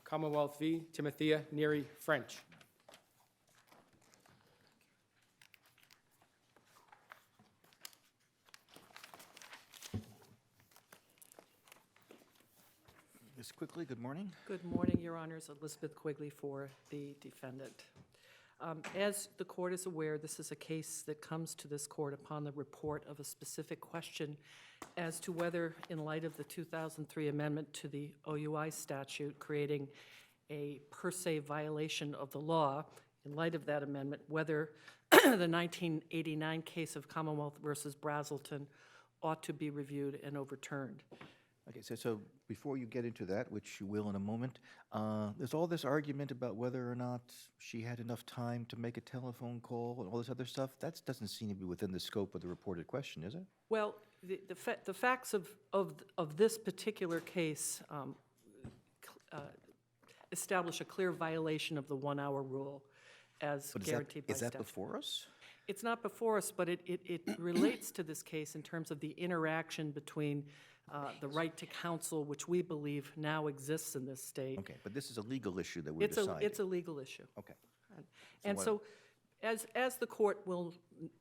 Commonwealth v. Timothea Neary-French. Ms. Quigley, good morning. Good morning, Your Honors. Elizabeth Quigley for the defendant. As the court is aware, this is a case that comes to this court upon the report of a specific question as to whether, in light of the 2003 amendment to the OUI statute creating a per se violation of the law, in light of that amendment, whether the 1989 case of Commonwealth versus Brazelton ought to be reviewed and overturned. Okay, so before you get into that, which you will in a moment, there's all this argument about whether or not she had enough time to make a telephone call and all this other stuff. That doesn't seem to be within the scope of the reported question, is it? Well, the facts of this particular case establish a clear violation of the 1 hour rule as guaranteed by statute. Is that before us? It's not before us, but it relates to this case in terms of the interaction between the right to counsel, which we believe now exists in this state. Okay, but this is a legal issue that we're deciding. It's a legal issue. Okay. And so, as the court will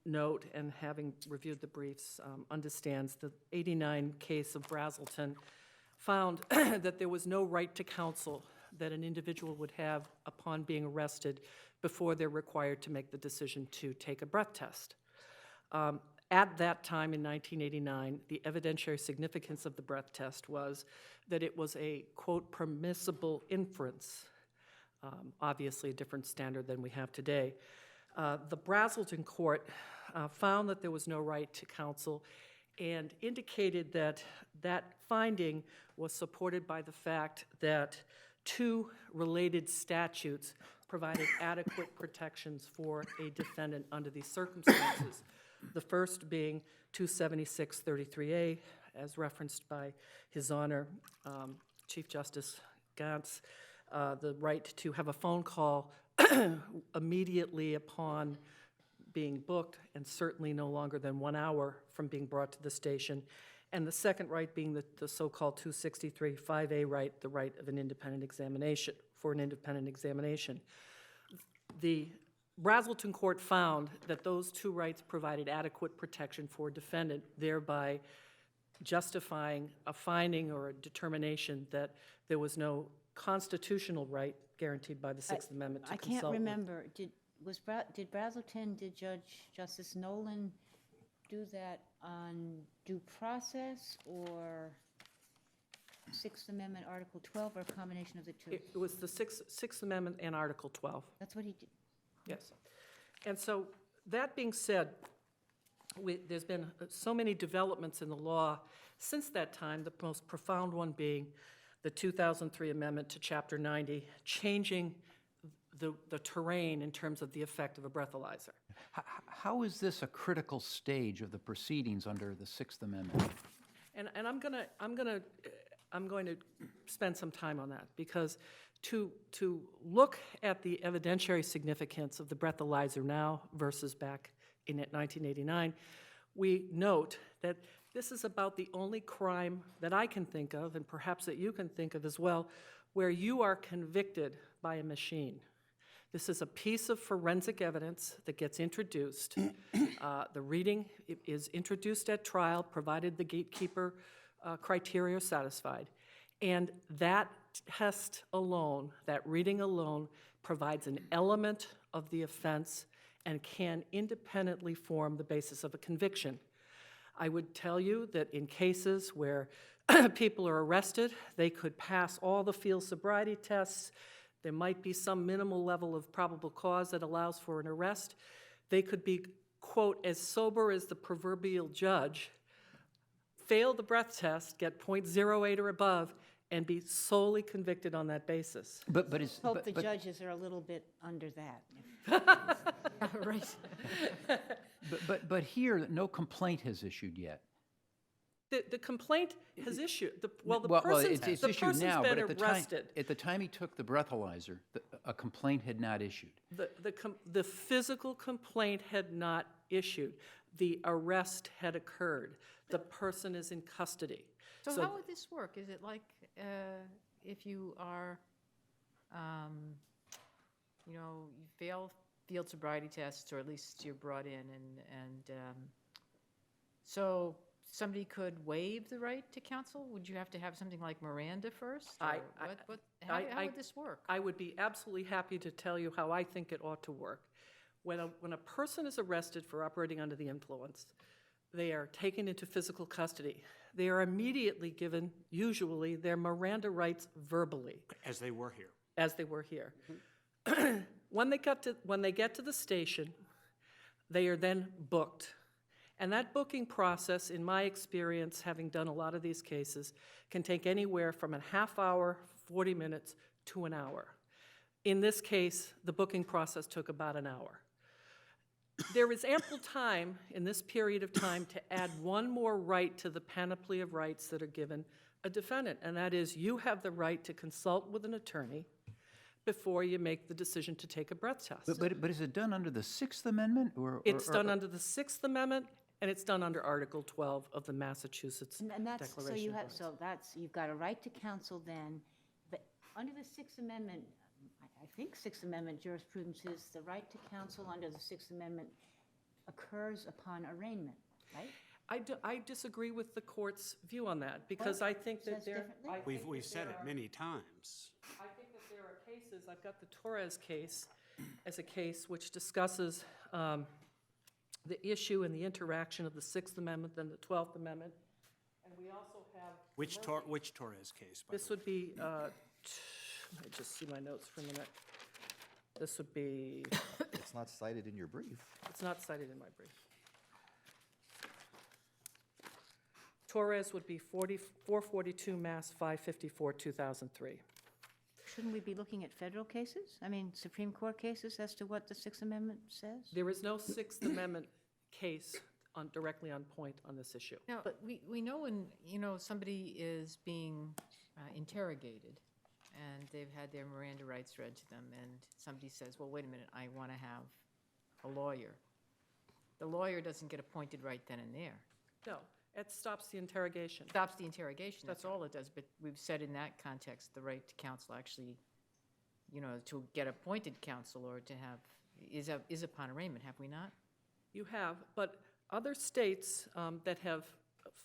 note, and having reviewed the briefs, understands, the 89 case of Brazelton found that there was no right to counsel that an individual would have upon being arrested before they're required to make the decision to take a breath test. At that time in 1989, the evidentiary significance of the breath test was that it was a, quote, permissible inference, obviously a different standard than we have today. The Brazelton court found that there was no right to counsel and indicated that that finding was supported by the fact that two related statutes provided adequate protections for a defendant under these circumstances. The first being 276-33A, as referenced by His Honor, Chief Justice Gantz, the right to have a phone call immediately upon being booked, and certainly no longer than 1 hour from being brought to the station. And the second right being the so-called 263-5A right, the right of an independent examination, for an independent examination. The Brazelton court found that those two rights provided adequate protection for a defendant, thereby justifying a finding or a determination that there was no constitutional right guaranteed by the Sixth Amendment to consult. I can't remember. Did Brazelton, did Justice Nolan do that on due process or Sixth Amendment Article 12 or a combination of the two? It was the Sixth Amendment and Article 12. That's what he did. Yes. And so, that being said, there's been so many developments in the law since that time, the most profound one being the 2003 amendment to Chapter 90, changing the terrain in terms of the effect of a breathalyzer. How is this a critical stage of the proceedings under the Sixth Amendment? And I'm going to spend some time on that, because to look at the evidentiary significance of the breathalyzer now versus back in 1989, we note that this is about the only crime that I can think of, and perhaps that you can think of as well, where you are convicted by a machine. This is a piece of forensic evidence that gets introduced. The reading is introduced at trial, provided the gatekeeper criteria are satisfied. And that test alone, that reading alone, provides an element of the offense and can independently form the basis of a conviction. I would tell you that in cases where people are arrested, they could pass all the field sobriety tests. There might be some minimal level of probable cause that allows for an arrest. They could be, quote, as sober as the proverbial judge, fail the breath test, get .08 or above, and be solely convicted on that basis. But The judges are a little bit under that. Right. But here, no complaint has issued yet. The complaint has issued. The It's issued now, but been arrested. at the time he took the breathalyzer, a complaint had not issued. The physical complaint had not issued. The arrest had occurred. The person is in custody. So how would this work? Is it like if you are, you know, you fail field sobriety tests, or at least you're brought in, so somebody could waive the right to counsel? Would you have to have something like Miranda first? Or how would this work? I would be absolutely happy to tell you how I think it ought to work. When a person is arrested for operating under the influence, they are taken into physical custody. They are immediately given, usually, their Miranda rights verbally. As they were here. As they were here. When they get to the station, they are then booked. And that booking process, in my experience, having done a lot of these cases, can take anywhere from a half hour, 40 minutes, to an hour. In this case, the booking process took about an hour. There is ample time in this period of time to add one more right to the panoply of rights that are given a defendant, and that is you have the right to consult with an attorney before you make the decision to take a breath test. But is it done under the Sixth Amendment, or? It's done under the Sixth Amendment, and it's done under Article 12 of the Massachusetts And that's, so Declaration you of have, Rights. so that's, you've got a right to counsel then, but under the Sixth Amendment, I think Sixth Amendment jurisprudence is the right to counsel under the Sixth Amendment occurs upon arraignment, right? I disagree with the court's view on that, because I think that Says there... differently? I think We've that said there it are- many times. I think that there are cases, I've got the Torres case as a case which discusses the issue and the interaction of the Sixth Amendment and the 12th Amendment. And we also have... Which Torres case, by This the way? would be, let me just see my notes for a minute. This would be, It's not cited in your brief. it's not cited in my brief. Torres would be 442 Mass 554, 2003. Shouldn't we be looking at federal cases? I mean, Supreme Court cases as to what the Sixth Amendment says? There is no Sixth Amendment case directly on point on this issue. Now, we know when, you know, somebody is being interrogated, and they've had their Miranda rights read to them, and somebody says, well, wait a minute, I want to have a lawyer. The lawyer doesn't get appointed right then and there. No, it stops the interrogation. Stops the interrogation, that's all it does, but we've said in that context, the right to counsel actually, you know, to get appointed counsel or to have, is upon arraignment, have we not? You have, but other states that have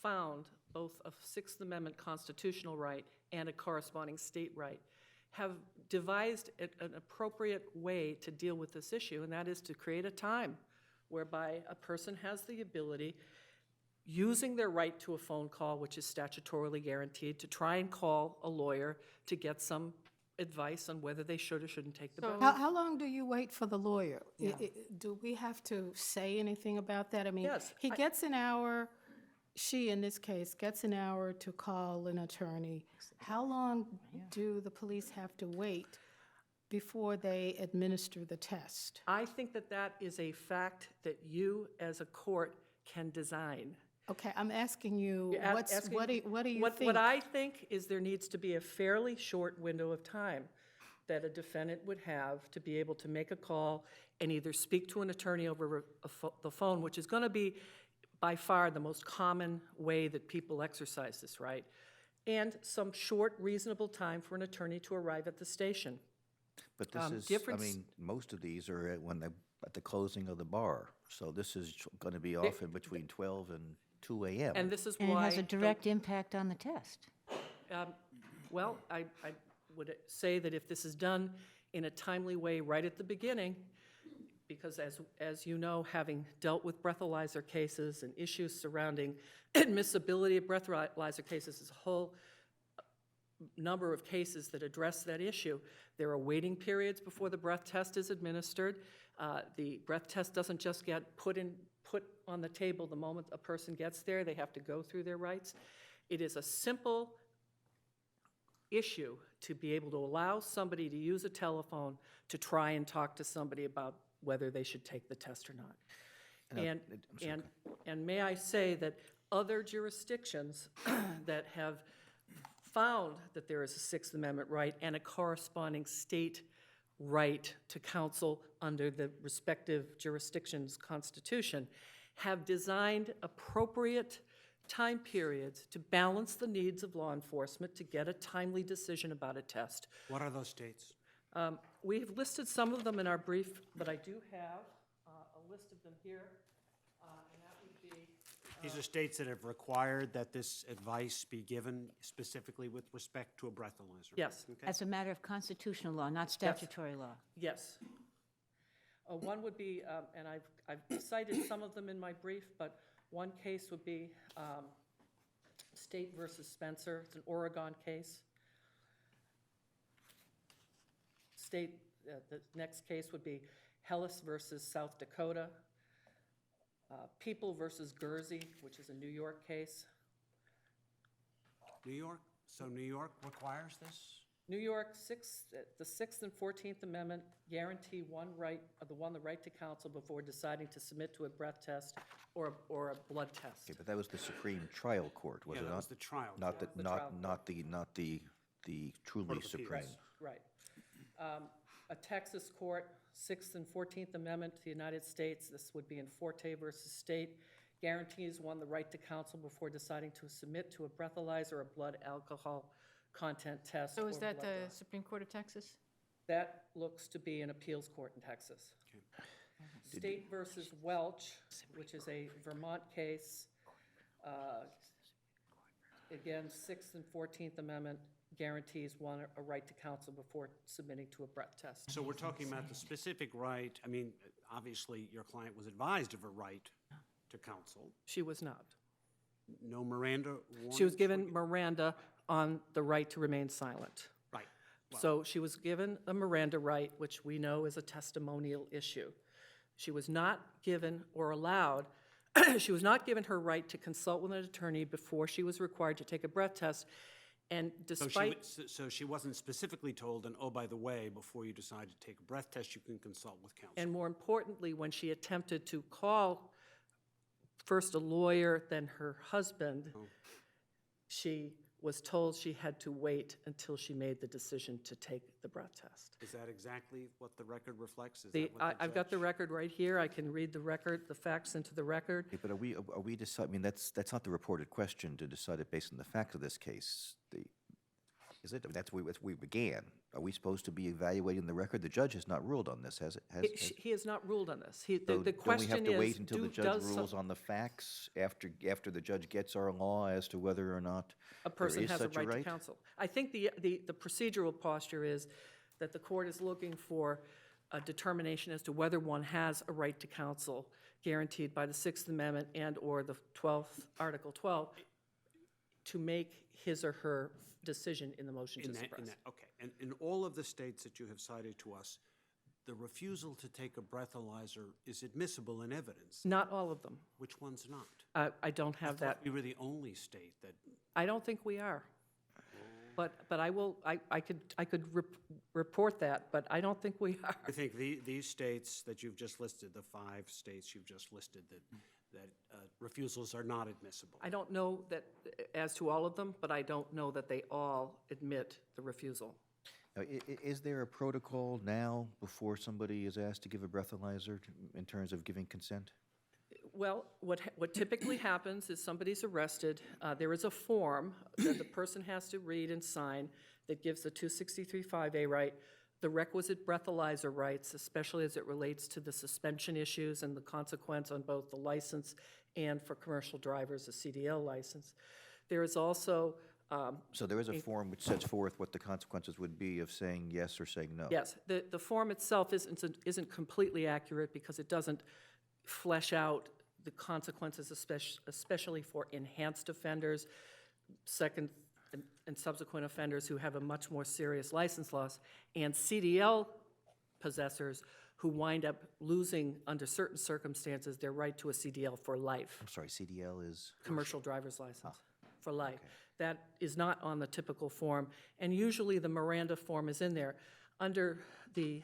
found both a Sixth Amendment constitutional right and a corresponding state right have devised an appropriate way to deal with this issue, and that is to create a time whereby a person has the ability, using their right to a phone call, which is statutorily guaranteed, to try and call a lawyer to get some advice on whether they should or shouldn't take the breath. How long do you wait for the lawyer? Do we have to say anything about that? I mean, Yes, he gets an hour, she, in this case, gets an hour to call an attorney. How long do the police have to wait before they administer the test? I think that that is a fact that you, as a court, can design. Okay, I'm asking you, You're what do you think? What I think is there needs to be a fairly short window of time that a defendant would have to be able to make a call and either speak to an attorney over the phone, which is going to be by far the most common way that people exercise this right, and some short, reasonable time for an attorney to arrive at the station. But this is, I difference- mean, most of these are at the closing of the bar. So this is going to be often between 12 and 2 a.m. And this is And it why... has a direct impact on the test. Well, I would say that if this is done in a timely way right at the beginning, because as you know, having dealt with breathalyzer cases and issues surrounding admissibility of breathalyzer cases, there's a whole number of cases that address that issue. There are waiting periods before the breath test is administered. The breath test doesn't just get put on the table the moment a person gets there. They have to go through their rights. It is a simple issue to be able to allow somebody to use a telephone to try and talk to somebody about whether they should take the test or not. And may I say that other jurisdictions that have found that there is a Sixth Amendment right and a corresponding state right to counsel under the respective jurisdiction's constitution have designed appropriate time periods to balance the needs of law enforcement to get a timely decision about a test. What are those states? We have listed some of them in our brief, but I do have a list of them here, and that would be, These are states that have required that this advice be given specifically with respect to a breathalyzer. yes, Okay. As a matter of constitutional law, not statutory law. yes. One would be, and I've cited some of them in my brief, but one case would be State versus Spencer. It's an Oregon case. State, the next case would be Hellis versus South Dakota. People versus Guernsey, which is a New York case. New York? So New York requires this? New York, the 6th and 14th Amendment guarantee the right to counsel before deciding to submit to a breath test or a blood test. Okay, but that was the Supreme Trial Court, was Yeah, it that not? was the trial. Not the, the trial not the truly Court of Supreme. Appeals. Right. A Texas court, 6th and 14th Amendment to the United States, this would be in Forte versus State, guarantees one the right to counsel before deciding to submit to a breathalyzer or blood alcohol content test. So is or that blood the draw. Supreme Court of Texas? That looks to be an appeals court in Texas. State versus Welch, which is a Vermont case. Again, 6th and 14th Amendment guarantees one a right to counsel before submitting to a breath test. So we're talking about the specific right, I mean, obviously, your client was advised of a right to counsel. She was not. No Miranda warnings? She was given Miranda on the right to remain silent. Right. Well, So she was given a Miranda right, which we know is a testimonial issue. She was not given or allowed, she was not given her right to consult with an attorney before she was required to take a breath test. And despite, So she wasn't specifically told, and oh, by the way, before you decide to take a breath test, you can consult with counsel. and more importantly, when she attempted to call first a lawyer, then her husband, she was told she had to wait until she made the decision to take the breath test. Is that exactly what the record reflects? Is The, that what the I've got the judge- record right here. I can read the record, the facts into the record. Okay, but are we I mean, that's not the reported question to decide it based on the facts of this case. Is it? I mean, that's where we began. Are we supposed to be evaluating the record? The judge has not ruled on this, has it? He has not ruled on this. The So don't we question have to wait is, until the judge does rules on the facts after the judge gets our law as to whether or not a person is has a such a right to right? counsel? I think the procedural posture is that the court is looking for a determination as to whether one has a right to counsel guaranteed by the Sixth Amendment and/or the 12th, Article 12, to make his or her decision in the motion to suppress. Okay, and in all of the states that you have cited to us, the refusal to take a breathalyzer is admissible in evidence. Not all of them. Which one's not? I don't have that. We were the only state that, I don't think we are. But I could report that, but I don't think we are. I think these states that you've just listed, the 5 states you've just listed, that refusals are not admissible. I don't know that as to all of them, but I don't know that they all admit the refusal. Now, is there a protocol now before somebody is asked to give a breathalyzer in terms of giving consent? Well, what typically happens is somebody's arrested. There is a form that the person has to read and sign that gives the 263-5A right, the requisite breathalyzer rights, especially as it relates to the suspension issues and the consequence on both the license and for commercial drivers, a CDL license. There is also, So there is a form which sets forth what the consequences would be of saying yes or saying no? yes, the form itself isn't completely accurate because it doesn't flesh out the consequences, especially for enhanced offenders, second and subsequent offenders who have a much more serious license loss, and CDL possessors who wind up losing, under certain circumstances, their right to a CDL for life, I'm sorry, CDL is? commercial driver's license, for life. That is not on the typical form, and usually the Miranda form is in there. Under the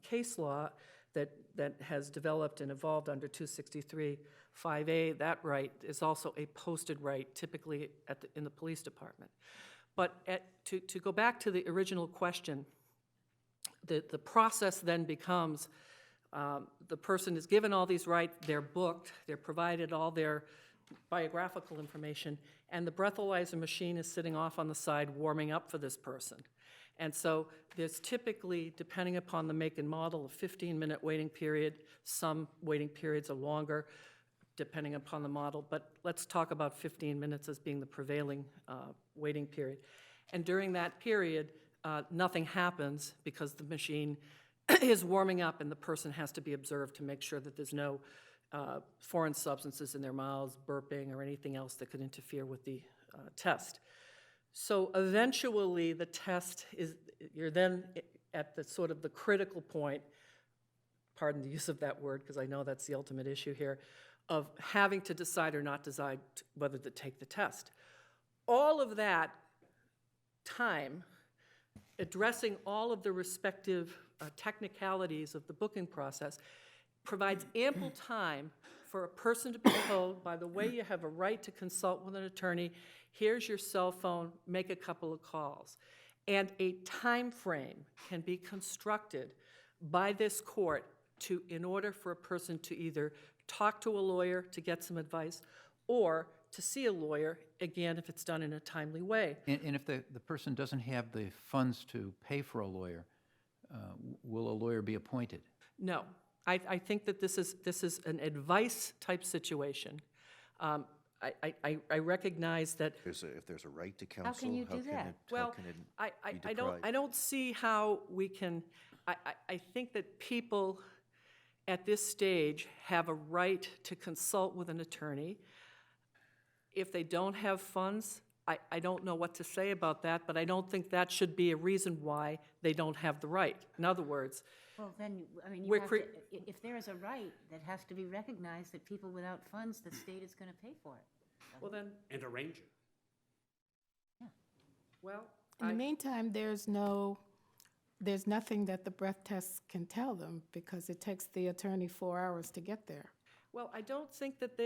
case law that has developed and evolved under 263-5A, that right is also a posted right, typically in the police department. But to go back to the original question, the process then becomes the person is given all these rights, they're booked, they're provided all their biographical information, and the breathalyzer machine is sitting off on the side warming up for this person. And so there's typically, depending upon the make and model, a 15-minute waiting period. Some waiting periods are longer, depending upon the model, but let's talk about 15 minutes as being the prevailing waiting period. And during that period, nothing happens because the machine is warming up and the person has to be observed to make sure that there's no foreign substances in their mouths, burping, or anything else that could interfere with the test. So eventually the test is, you're then at the sort of the critical point, pardon the use of that word because I know that's the ultimate issue here, of having to decide or not decide whether to take the test. All of that time, addressing all of the respective technicalities of the booking process, provides ample time for a person to be told, by the way, you have a right to consult with an attorney, here's your cell phone, make a couple of calls. And a time frame can be constructed by this court in order for a person to either talk to a lawyer to get some advice, or to see a lawyer, again, if it's done in a timely way. And if the person doesn't have the funds to pay for a lawyer, will a lawyer be appointed? No. I think that this is an advice-type situation. I recognize that. If there's a right to counsel, can you do that? Well, I don't see how we can. I think that people at this stage have a right to consult with an attorney. If they don't have funds, I don't know what to say about that, but I don't think that should be a reason why they don't have the right. In other words, Well, then, I mean, We're you have to, if there is a right that has to be recognized that people without funds, the state is going to pay for it. well then, And arrange it. well, In the meantime, there's nothing that the breath test can tell them because it takes the attorney 4 hours to get there. well, I don't think that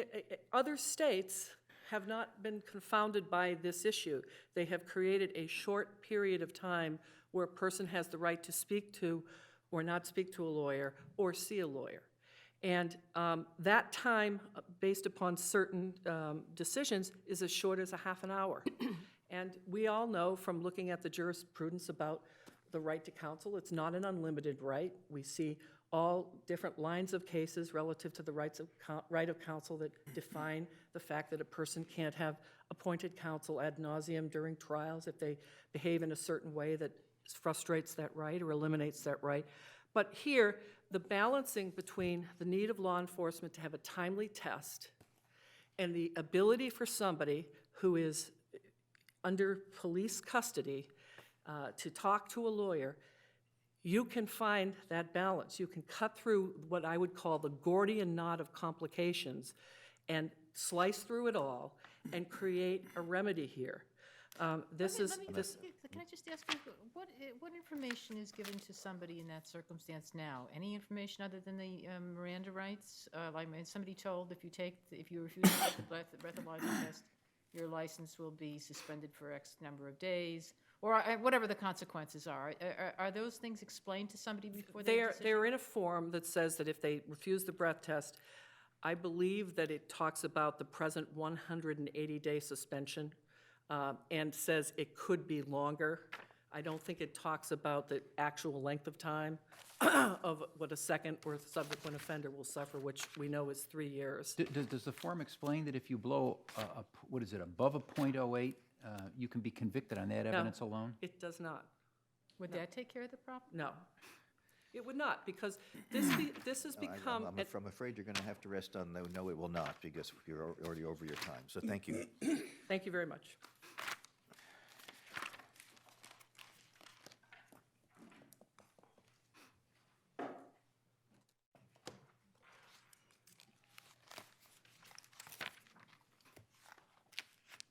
other states have not been confounded by this issue. They have created a short period of time where a person has the right to speak to or not speak to a lawyer or see a lawyer. And that time, based upon certain decisions, is as short as a half an hour. And we all know from looking at the jurisprudence about the right to counsel, it's not an unlimited right. We see all different lines of cases relative to the right of counsel that define the fact that a person can't have appointed counsel ad nauseum during trials if they behave in a certain way that frustrates that right or eliminates that right. But here, the balancing between the need of law enforcement to have a timely test and the ability for somebody who is under police custody to talk to a lawyer, you can find that balance. You can cut through what I would call the Gordian knot of complications and slice through it all and create a remedy here. Can I just ask you, what information is given to somebody in that circumstance now? Any information other than the Miranda rights? Like somebody told if you refuse to take the breathalyzer test, your license will be suspended for X number of days, or whatever the consequences are. Are those things explained to somebody before they make a decision? They're in a form that says that if they refuse the breath test, I believe that it talks about the present 180-day suspension. And says it could be longer. I don't think it talks about the actual length of time of what a second or subsequent offender will suffer, which we know is 3 years. Does the form explain that if you blow, above a .08, you can be convicted on that evidence alone? It does not. Would that take care of the problem? No. It would not, because this has become... I'm afraid you're going to have to rest on no, it will not, because you're already over your time. So thank you. Thank you very much.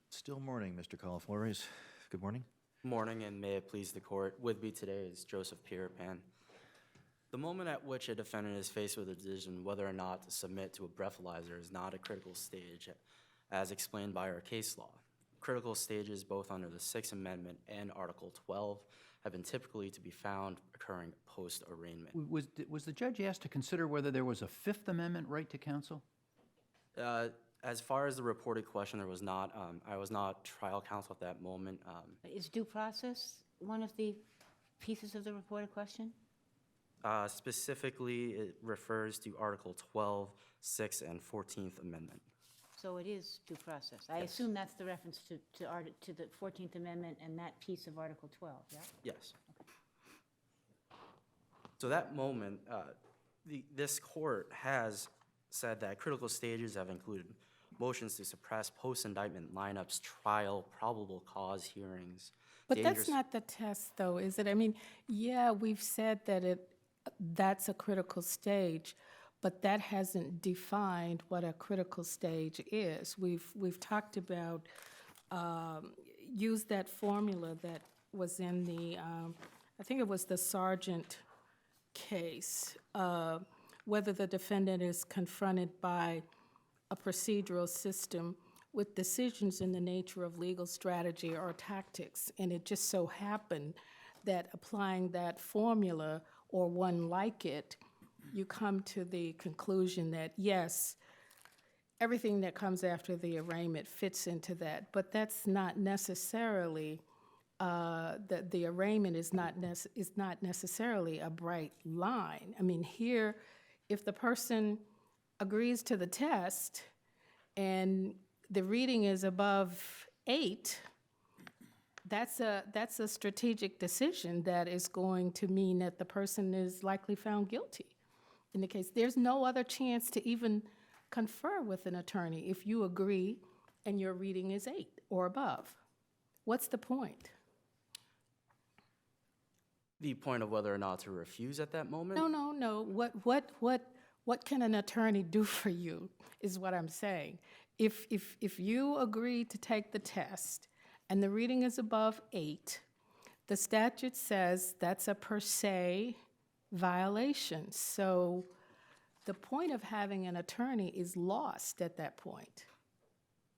Still morning, Mr. Calaflores. Good morning. Morning, and may it please the court. With me today is Joseph Pierpan. The moment at which a defendant is faced with a decision whether or not to submit to a breathalyzer is not a critical stage, as explained by our case law. Critical stages, both under the Sixth Amendment and Article 12, have been typically to be found occurring post-arraignment. Was the judge asked to consider whether there was a Fifth Amendment right to counsel? As far as the reported question, there was not, I was not trial counsel at that moment. Is due process one of the pieces of the reported question? Specifically, it refers to Article 12, 6th, and 14th Amendment. So it is due process. I assume that's the reference to the 14th Amendment and that piece of Article 12, yeah? Yes. So that moment, this court has said that critical stages have included motions to suppress post-indictment lineups, trial, probable cause hearings. But that's dangerous- not the test, though, is it? I mean, yeah, we've said that that's a critical stage, but that hasn't defined what a critical stage is. We've talked about, use that formula that was in the, I think it was the Sargent case, whether the defendant is confronted by a procedural system with decisions in the nature of legal strategy or tactics. And it just so happened that applying that formula or one like it, you come to the conclusion that, yes, everything that comes after the arraignment fits into that, but that's not necessarily, the arraignment is not necessarily a bright line. I mean, here, if the person agrees to the test and the reading is above 8, that's a strategic decision that is going to mean that the person is likely found guilty. In the case, there's no other chance to even confer with an attorney if you agree and your reading is 8 or above. What's the point? The point of whether or not to refuse at that moment? No. What can an attorney do for you is what I'm saying. If you agree to take the test and the reading is above 8, the statute says that's a per se violation. So the point of having an attorney is lost at that point.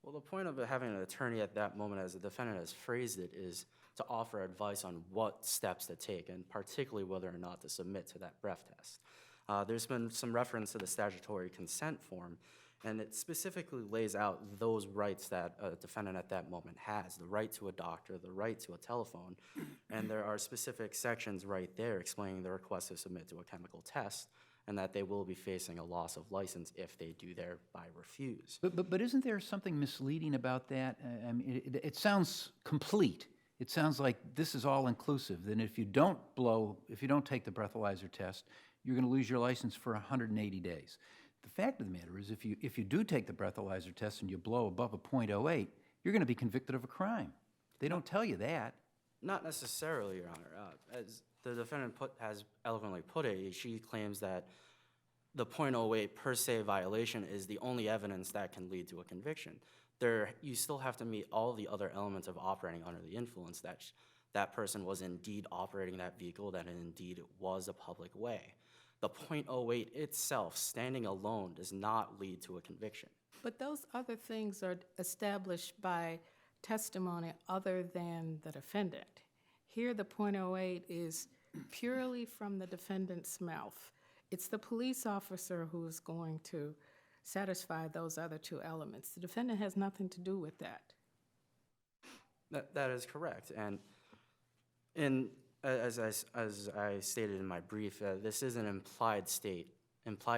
Well, the point of having an attorney at that moment, as the defendant has phrased it, is to offer advice on what steps to take, and particularly whether or not to submit to that breath test. There's been some reference to the statutory consent form, and it specifically lays out those rights that a defendant at that moment has, the right to a doctor, the right to a telephone, and there are specific sections right there explaining the request to submit to a chemical test, and that they will be facing a loss of license if they do thereby refuse. But isn't there something misleading about that? I mean, it sounds complete. It sounds like this is all inclusive. Then if you don't take the breathalyzer test, you're going to lose your license for 180 days. The fact of the matter is, if you do take the breathalyzer test and you blow above a .08, you're going to be convicted of a crime. They don't tell you that. Not necessarily, Your Honor. As the defendant has eloquently put it, she claims that the .08 per se violation is the only evidence that can lead to a conviction. You still have to meet all the other elements of operating under the influence, that that person was indeed operating that vehicle, that it indeed was a public way. The .08 itself, standing alone, does not lead to a conviction. But those other things are established by testimony other than the defendant. Here, the .08 is purely from the defendant's mouth. It's the police officer who is going to satisfy those other two elements. The defendant has nothing to do with that. That is correct. And as I stated in my brief, this is an implied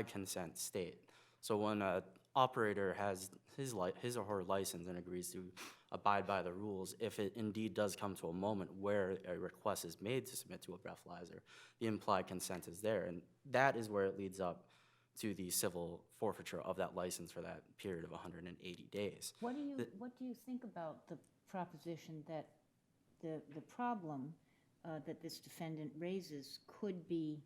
consent state. So when an operator has his or her license and agrees to abide by the rules, if it indeed does come to a moment where a request is made to submit to a breathalyzer, the implied consent is there, and that is where it leads up to the civil forfeiture of that license for that period of 180 days. What do you think about the proposition that the problem that this defendant raises could be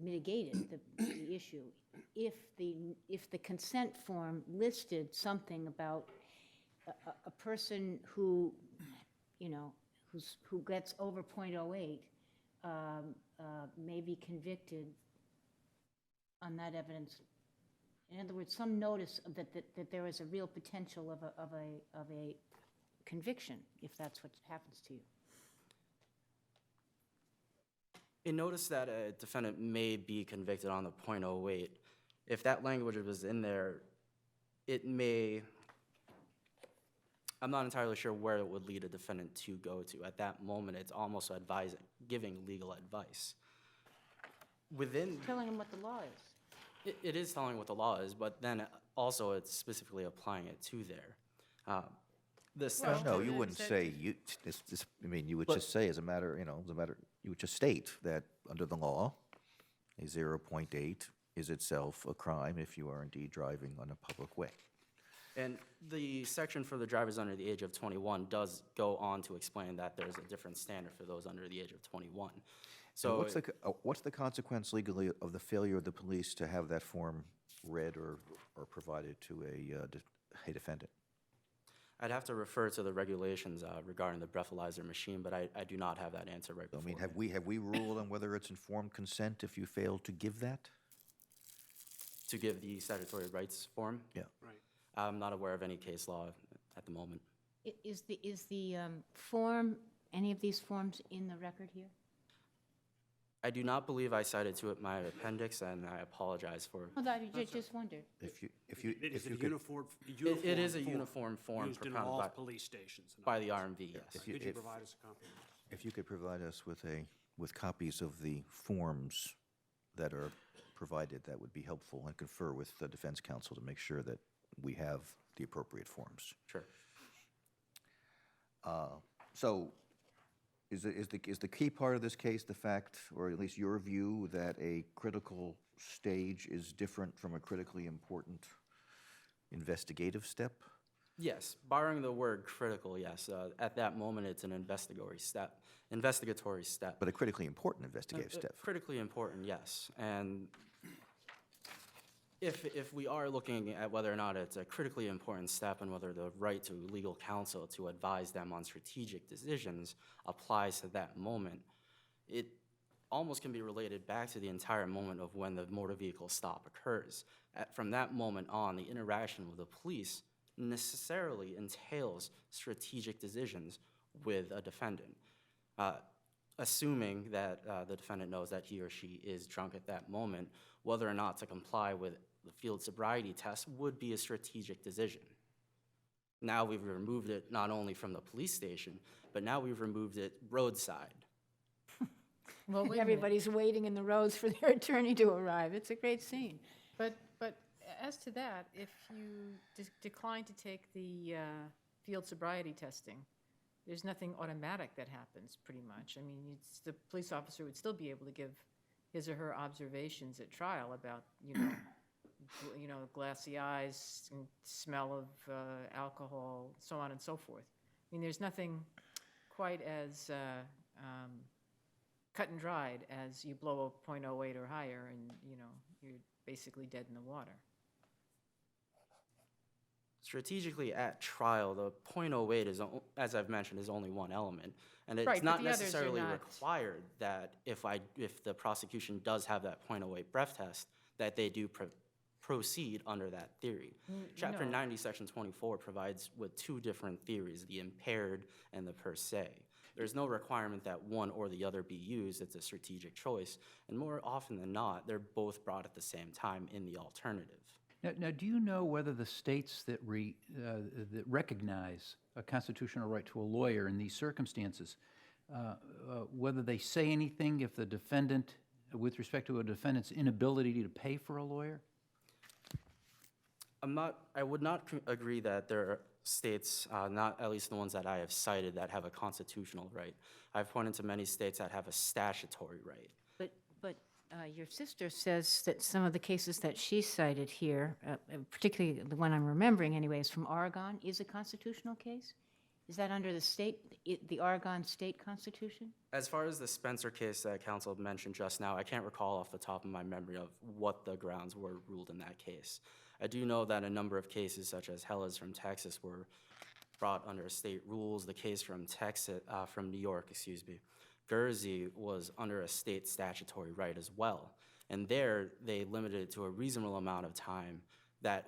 mitigated, the issue, if the consent form listed something about a person who, who gets over .08 may be convicted on that evidence? In other words, some notice that there is a real potential of a conviction if that's what happens to you. A notice that a defendant may be convicted on the .08, if that language was in there, it may, I'm not entirely sure where it would lead a defendant to go to. At that moment, it's almost giving legal advice. Telling them what the law is. It is telling what the law is, but then also it's specifically applying it to there. No, you wouldn't say, I mean, you would just say as a matter, you would just state that under the law, a 0.8 is itself a crime if you are indeed driving on a public way. And the section for the drivers under the age of 21 does go on to explain that there's a different standard for those under the age of 21. So So what's the consequence legally of the failure of the police to have that form read or provided to a defendant? I'd have to refer to the regulations regarding the breathalyzer machine, but I do not have that answer right I before mean, me. have we ruled on whether it's informed consent if you fail to give that? To give the statutory rights form? Yeah. Right. I'm not aware of any case law at the moment. Is the form, any of these forms in the record here? I do not believe I cited to it my appendix, and I apologize for. Well, I just wondered. If you Is it a could- uniform? It is a uniform form Used in propounded all by- police stations? in by other the words. RMV, yes. Could you provide us a copy? If you could provide us with copies of the forms that are provided, that would be helpful, and confer with the defense counsel to make sure that we have the appropriate forms. Sure. So is the key part of this case the fact, or at least your view, that a critical stage is different from a critically important investigative step? Yes, barring the word critical, yes. At that moment, it's an investigatory step. But a critically important investigative step. Critically important, yes. And if we are looking at whether or not it's a critically important step and whether the right to legal counsel to advise them on strategic decisions applies to that moment, it almost can be related back to the entire moment of when the motor vehicle stop occurs. From that moment on, the interaction with the police necessarily entails strategic decisions with a defendant. Assuming that the defendant knows that he or she is drunk at that moment, whether or not to comply with the field sobriety test would be a strategic decision. Now we've removed it not only from the police station, but now we've removed it roadside. Well, wait a minute. Everybody's waiting in the roads for their attorney to arrive. It's a great scene. But as to that, if you decline to take the field sobriety testing, there's nothing automatic that happens, pretty much. I mean, the police officer would still be able to give his or her observations at trial about, glassy eyes, and smell of alcohol, so on and so forth. I mean, there's nothing quite as cut and dried as you blow a .08 or higher, and you're basically dead in the water. Strategically at trial, the .08 is, as I've mentioned, is only one element. And it's Right, but not the others are necessarily not. required that if the prosecution does have that .08 breath test, that they do proceed under that theory. Chapter no. 90, Section 24 provides with two different theories, the impaired and the per se. There's no requirement that one or the other be used. It's a strategic choice. And more often than not, they're both brought at the same time in the alternative. Now, do you know whether the states that recognize a constitutional right to a lawyer in these circumstances, whether they say anything if the defendant, with respect to a defendant's inability to pay for a lawyer? I would not agree that there are states, not at least the ones that I have cited, that have a constitutional right. I've pointed to many states that have a statutory right. But your sister says that some of the cases that she cited here, particularly the one I'm remembering anyway, is from Oregon, is a constitutional case? Is that under the Oregon state constitution? As far as the Spencer case that counsel mentioned just now, I can't recall off the top of my memory of what the grounds were ruled in that case. I do know that a number of cases, such as Hella's from Texas, were brought under state rules. The case from New York, Guernsey, was under a state statutory right as well. And there, they limited it to a reasonable amount of time that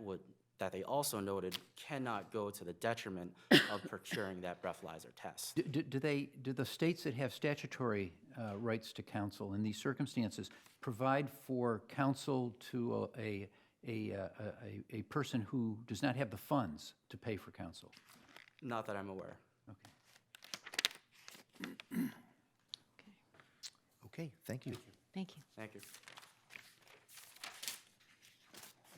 they also noted cannot go to the detriment of procuring that breathalyzer test. Do the states that have statutory rights to counsel in these circumstances provide for counsel to a a person who does not have the funds to pay for counsel? Not that I'm aware. Okay. Okay, thank you. Thank you. Thank you.